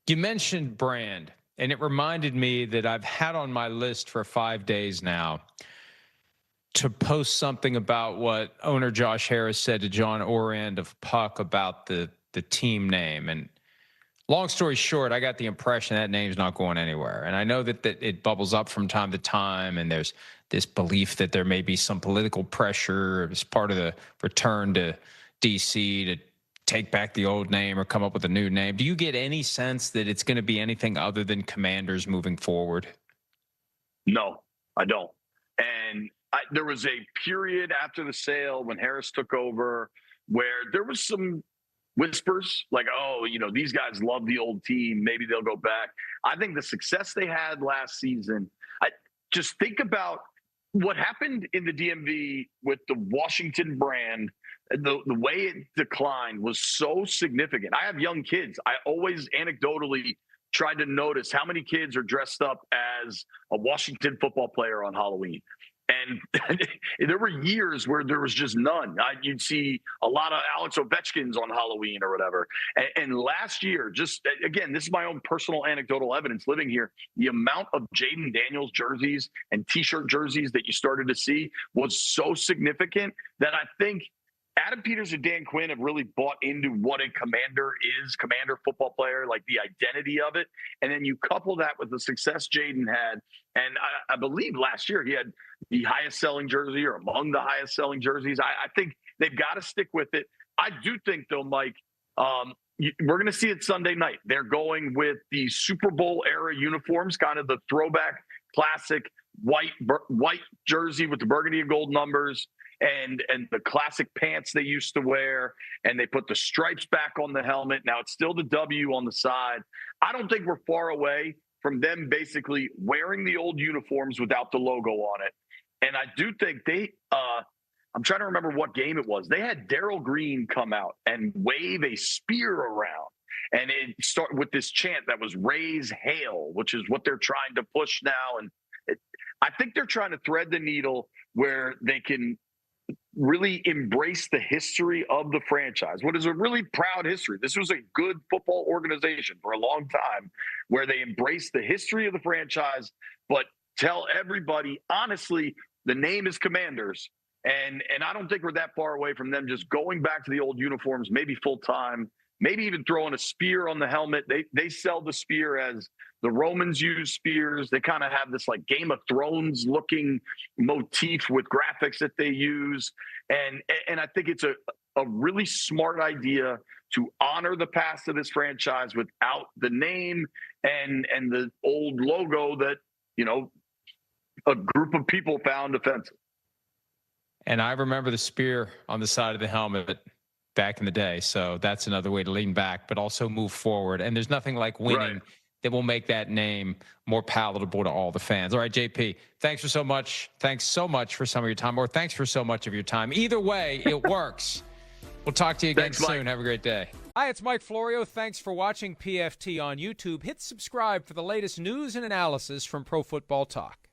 You mentioned brand, and it reminded me that I've had on my list for 5 days now to post something about what owner Josh Harris said to John Orand of Puck about the team name. And long story short, I got the impression that name's not going anywhere. And I know that it bubbles up from time to time, and there's this belief that there may be some political pressure as part of the return to DC to take back the old name or come up with a new name. Do you get any sense that it's going to be anything other than Commanders moving forward? No, I don't. And there was a period after the sale when Harris took over where there was some whispers like, oh, these guys love the old team. Maybe they'll go back. I think the success they had last season, just think about what happened in the DMV with the Washington brand. The way it declined was so significant. I have young kids. I always anecdotally tried to notice how many kids are dressed up as a Washington football player on Halloween. And there were years where there was just none. You'd see a lot of Alex Ovechkins on Halloween or whatever. And last year, just again, this is my own personal anecdotal evidence living here. The amount of Jaden Daniels jerseys and T-shirt jerseys that you started to see was so significant that I think Adam Peters and Dan Quinn have really bought into what a commander is, commander football player, like the identity of it. And then you couple that with the success Jaden had. And I believe last year he had the highest selling jersey or among the highest selling jerseys. I think they've got to stick with it. I do think, though, Mike, we're going to see it Sunday night. They're going with the Super Bowl era uniforms, kind of the throwback classic white jersey with the burgundy and gold numbers. And the classic pants they used to wear, and they put the stripes back on the helmet. Now it's still the W on the side. I don't think we're far away from them basically wearing the old uniforms without the logo on it. And I do think I'm trying to remember what game it was. They had Darryl Green come out and wave a spear around. And it started with this chant that was "Raise Hail," which is what they're trying to push now. And I think they're trying to thread the needle where they can really embrace the history of the franchise. What is a really proud history. This was a good football organization for a long time where they embrace the history of the franchise, but tell everybody, honestly, the name is Commanders. And I don't think we're that far away from them just going back to the old uniforms, maybe full time, maybe even throwing a spear on the helmet. They sell the spear as the Romans use spears. They kind of have this like Game of Thrones looking motif with graphics that they use. And I think it's a really smart idea to honor the past of this franchise without the name and the old logo that, a group of people found offensive. And I remember the spear on the side of the helmet back in the day. So that's another way to lean back, but also move forward. And there's nothing like winning Right. that will make that name more palatable to all the fans. All right, JP, thanks so much for some of your time, or thanks for so much of your time. Either way, it works. We'll talk to you again Thanks, soon. Mike. Have a great day. Hi, it's Mike Florio. Thanks for watching PFT on YouTube. Hit subscribe for the latest news and analysis from Pro Football Talk.